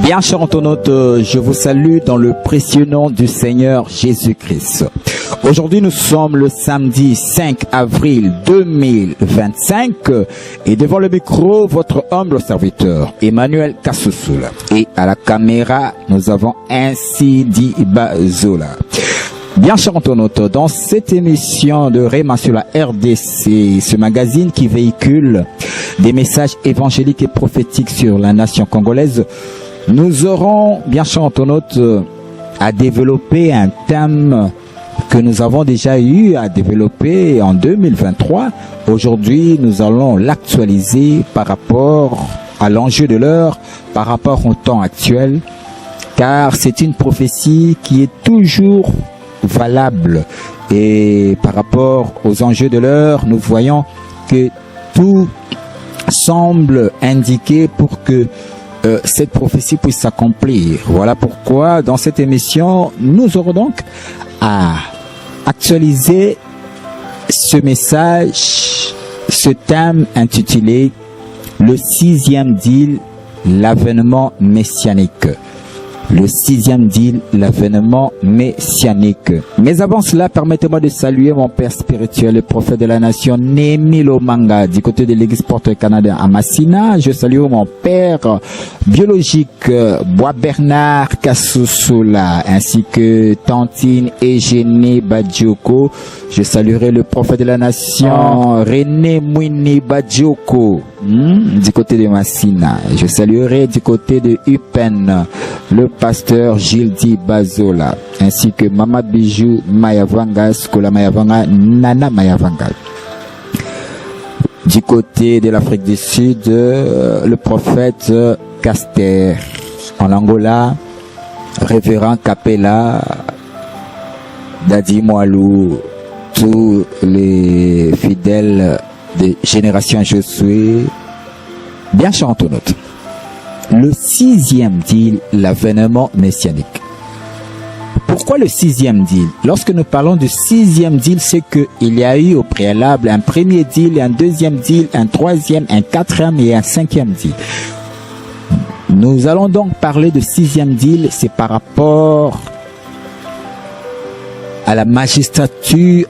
Bien, chers internautes, je vous salue dans le précieux nom du Seigneur Jésus-Christ. Aujourd'hui, nous sommes le samedi 5 avril 2025 et devant le micro, votre humble serviteur, Emmanuel Kassoussoula. Et à la caméra, nous avons Sidi Bazola. Bien, chers internautes, dans cette émission de Réma sur la RDC, ce magazine qui véhicule des messages évangéliques et prophétiques sur la nation congolaise, nous aurons, bien chers internautes, à développer un thème que nous avons déjà eu à développer en 2023. Aujourd'hui, nous allons l'actualiser par rapport à l'enjeu de l'heure, par rapport au temps actuel, car c'est une prophétie qui est toujours valable. Et par rapport aux enjeux de l'heure, nous voyons que tout semble indiquer pour que cette prophétie puisse s'accomplir. Voilà pourquoi dans cette émission, nous aurons donc à actualiser ce message, ce thème intitulé le 6e deal, l'avènement messianique. Le 6e deal, l'avènement messianique. Mais avant cela, permettez-moi de saluer mon père spirituel, le prophète de la nation, Némi Lomanga, du côté de l'église Porte-Canada à Massina. Je salue mon père biologique, Bois Bernard Kassoussoula, ainsi que Tantine Eugénie Badjoko. Je saluerai le prophète de la nation, René Mouini Badjoko, du côté de Massina. Je saluerai du côté de Upen, le pasteur Gildi Bazola, ainsi que Mama Bijou Mayavanga, Skola Mayavanga, Nana Mayavanga. Du côté de l'Afrique du Sud, le prophète Caster. En Angola, révérend Capella, Dadi Moalou, tous les fidèles de Génération Josué. Bien chers internautes. Le 6e deal, l'avènement messianique. Pourquoi le 6e deal? Lorsque nous parlons du 6e deal, c'est qu'il y a eu au préalable un premier deal, un deuxième deal, un troisième, un quatrième et un 5e deal. Nous allons donc parler de 6e deal, c'est par rapport à la magistrature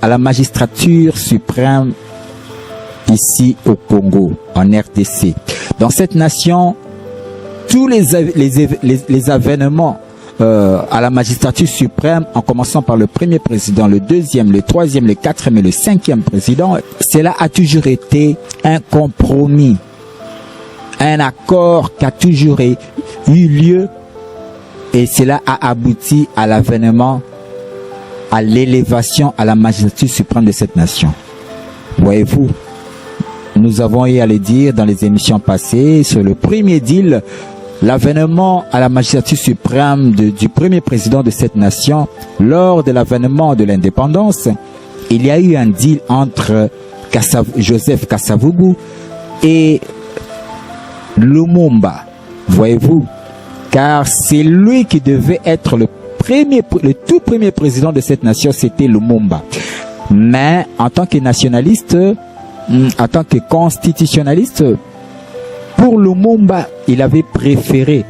suprême ici au Congo, en RDC. Dans cette nation, tous les avènements à la magistrature suprême, en commençant par le premier président, le deuxième, le troisième, le quatrième et le 5e président, cela a toujours été un compromis, un accord qui a toujours eu lieu, et cela a abouti à l'avènement, à l'élévation à la magistrature suprême de cette nation. Voyez-vous, nous avons eu à le dire dans les émissions passées sur le premier deal, l'avènement à la magistrature suprême du premier président de cette nation. Lors de l'avènement de l'indépendance, il y a eu un deal entre Joseph Kasavubu et Lumumba. Voyez-vous, car c'est lui qui devait être le tout premier président de cette nation, c'était Lumumba. Mais en tant que nationaliste, en tant que constitutionnaliste, pour Lumumba, il avait préféré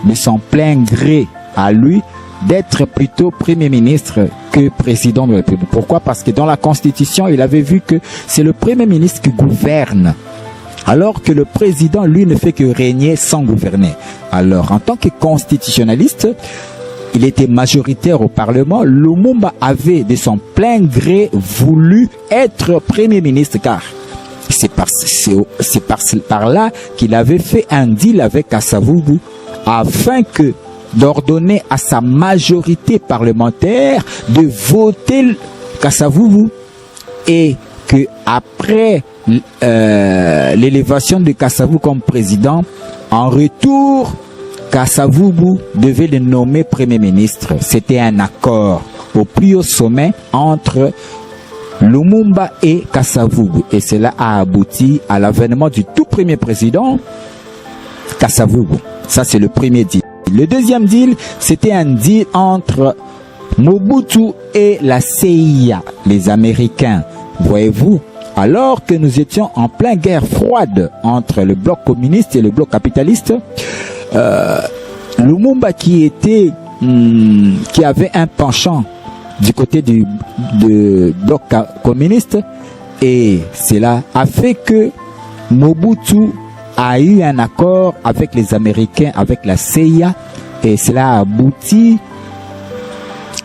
de son plein gré à lui d'être plutôt premier ministre que président de la République. Pourquoi? Parce que dans la constitution, il avait vu que c'est le premier ministre qui gouverne, alors que le président, lui, ne fait que régner sans gouverner. Alors, en tant que constitutionnaliste, il était majoritaire au Parlement. Lumumba avait de son plein gré voulu être premier ministre, car c'est par là qu'il avait fait un deal avec Kasavubu afin d'ordonner à sa majorité parlementaire de voter Kasavubu, et que après l'élévation de Kasavubu comme président, en retour, Kasavubu devait le nommer premier ministre. C'était un accord au plus haut sommet entre Lumumba et Kasavubu, et cela a abouti à l'avènement du tout premier président Kasavubu. Ça, c'est le premier deal. Le deuxième deal, c'était un deal entre Mobutu et la CIA, les Américains. Voyez-vous, alors que nous étions en pleine guerre froide entre le bloc communiste et le bloc capitaliste, Lumumba qui avait un penchant du côté du bloc communiste, et cela a fait que Mobutu a eu un accord avec les Américains, avec la CIA, et cela a abouti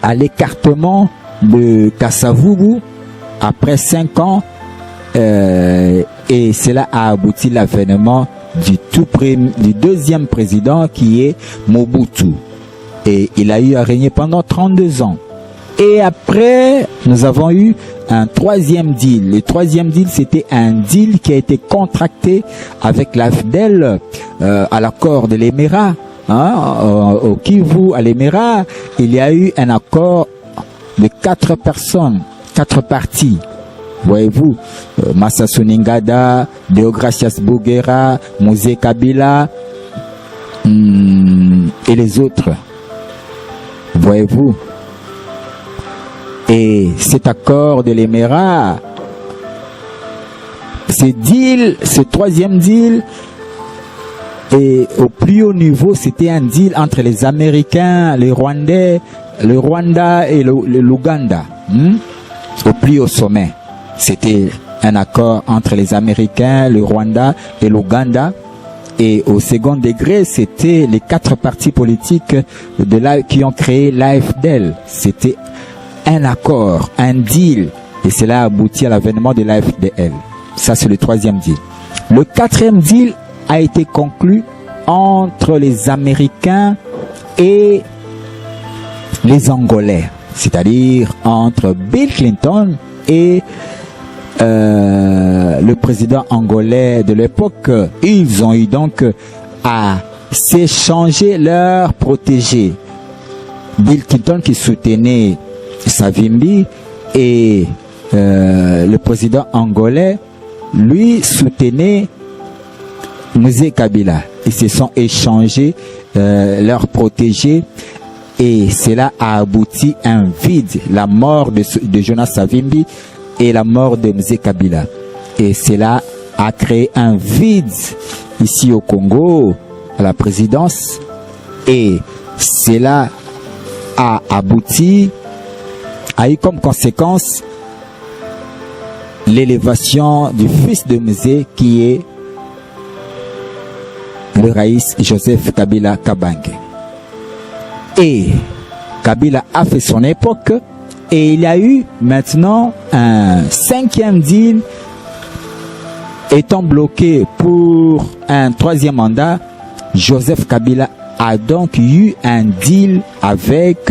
à l'écartement de Kasavubu après 5 ans, et cela a abouti à l'avènement du deuxième président qui est Mobutu, et il a eu à régner pendant 32 ans. Et après, nous avons eu un troisième deal. Le troisième deal, c'était un deal qui a été contracté avec l'AFDEL à l'accord de l'Émirat. Au Kivu, à l'Émirat, il y a eu un accord de 4 personnes, 4 parties. Voyez-vous, Massassou Ngada, Deogracias Bouguera, Mosé Kabila et les autres. Voyez-vous. Et cet accord de l'Émirat, ce troisième deal, et au plus haut niveau, c'était un deal entre les Américains, les Rwandais, le Rwanda et l'Ouganda. Au plus haut sommet, c'était un accord entre les Américains, le Rwanda et l'Ouganda. Et au second degré, c'était les 4 partis politiques qui ont créé l'AFDEL. C'était un accord, un deal, et cela a abouti à l'avènement de l'AFDL. Ça, c'est le troisième deal. Le quatrième deal a été conclu entre les Américains et les Angolais, c'est-à-dire entre Bill Clinton et le président angolais de l'époque. Ils ont eu donc à s'échanger leurs protégés. Bill Clinton qui soutenait Savimbi, et le président angolais, lui, soutenait Mosé Kabila. Ils se sont échangés leurs protégés, et cela a abouti à un vide, la mort de Jonas Savimbi et la mort de Mosé Kabila. Et cela a créé un vide ici au Congo, à la présidence, et cela a abouti, a eu comme conséquence l'élévation du fils de Mosé qui est le Raïs Joseph Kabila Kabange. Et Kabila a fait son époque, et il y a eu maintenant un 5e deal étant bloqué pour un 3e mandat. Joseph Kabila a donc eu un deal avec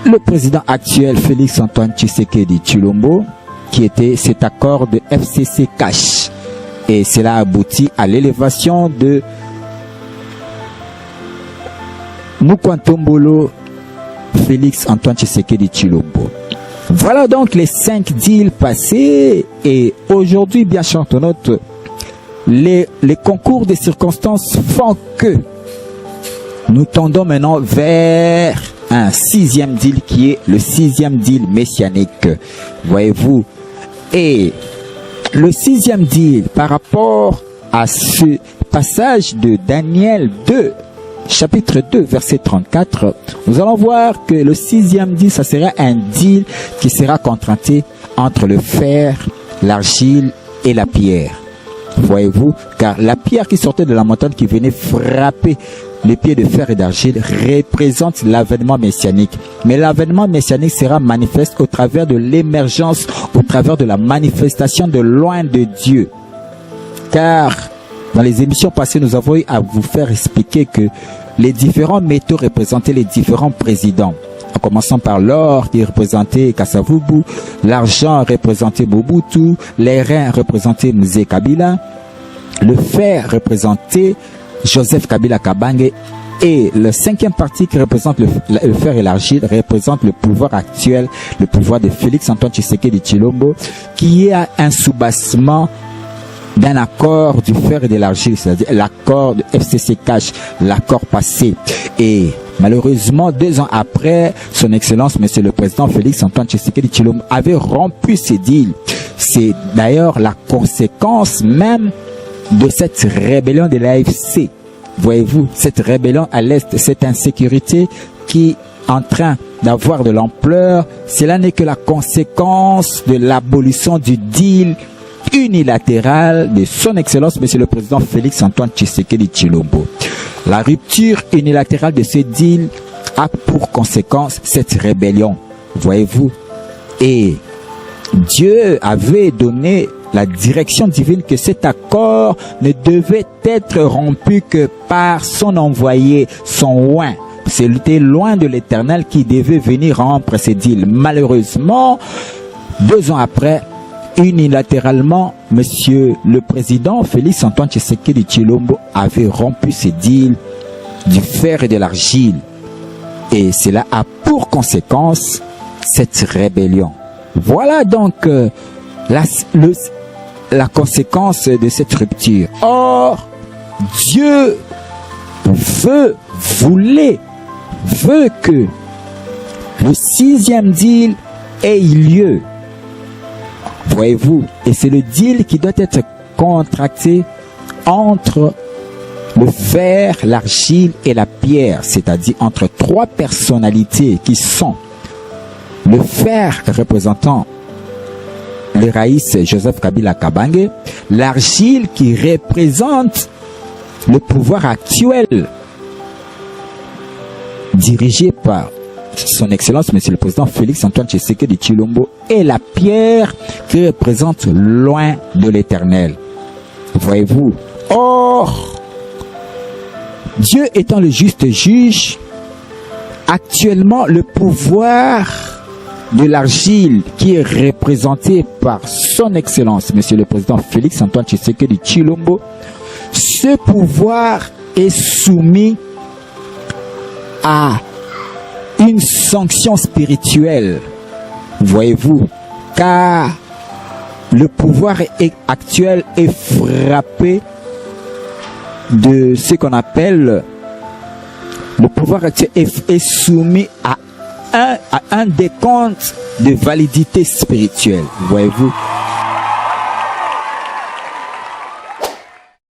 le président actuel Félix Antoine Tshisekedi Tshilombo, qui était cet accord de FCC Cash, et cela a abouti à l'élévation de Mukwantombolo Félix Antoine Tshisekedi Tshilombo. Voilà donc les 5 deals passés, et aujourd'hui, bien sûr, les concours des circonstances font que nous tendons maintenant vers un 6e deal qui est le 6e deal messianique. Voyez-vous. Et le 6e deal par rapport à ce passage de Daniel 2, chapitre 2, verset 34, nous allons voir que le 6e deal, ça sera un deal qui sera contracté entre le fer, l'argile et la pierre. Voyez-vous, car la pierre qui sortait de la montagne, qui venait frapper les pieds de fer et d'argile, représente l'avènement messianique. Mais l'avènement messianique sera manifeste au travers de l'émergence, au travers de la manifestation de loin de Dieu. Car dans les émissions passées, nous avons eu à vous faire expliquer que les différents métaux représentaient les différents présidents. En commençant par l'or qui représentait Kasavubu, l'argent représentait Mobutu, les reins représentaient Mosé Kabila, le fer représentait Joseph Kabila Kabange, et le 5e parti qui représente le fer et l'argile représente le pouvoir actuel, le pouvoir de Félix Antoine Tshisekedi Tshilombo, qui est un soubassement d'un accord du fer et de l'argile, c'est-à-dire l'accord de FCC Cash, l'accord passé. Et malheureusement, 2 ans après, son excellence, monsieur le président Félix Antoine Tshisekedi Tshilombo avait rompu ce deal. C'est d'ailleurs la conséquence même de cette rébellion de l'AFC Voyez-vous, cette rébellion à l'Est, cette insécurité qui est en train d'avoir de l'ampleur, cela n'est que la conséquence de l'abolition du deal unilatéral de son Excellence, Monsieur le Président Félix-Antoine Tshisekedi Tshilombo. La rupture unilatérale de ce deal a pour conséquence cette rébellion. Voyez-vous, et Dieu avait donné la direction divine que cet accord ne devait être rompu que par son envoyé, son oint. C'était loin de l'Éternel qui devait venir rompre ces deals. Malheureusement, 2 ans après, unilatéralement, Monsieur le Président Félix-Antoine Tshisekedi Tshilombo avait rompu ces deals du fer et de l'argile. Et cela a pour conséquence cette rébellion. Voilà donc la conséquence de cette rupture. Or, Dieu veut que le 6e deal ait lieu. Voyez-vous, et c'est le deal qui doit être contracté entre le fer, l'argile et la pierre, c'est-à-dire entre 3 personnalités qui sont le fer représentant le Raïs Joseph Kabila Kabange, l'argile qui représente le pouvoir actuel dirigé par son Excellence, Monsieur le Président Félix-Antoine Tshisekedi Tshilombo, et la pierre qui représente loin de l'Éternel. Voyez-vous, or, Dieu étant le juste juge, actuellement le pouvoir de l'argile qui est représenté par son Excellence, Monsieur le Président Félix-Antoine Tshisekedi Tshilombo, ce pouvoir est soumis à une sanction spirituelle, voyez-vous, car le pouvoir actuel est frappé de ce qu'on appelle le pouvoir actuel est soumis à un décompte de validité spirituelle, voyez-vous.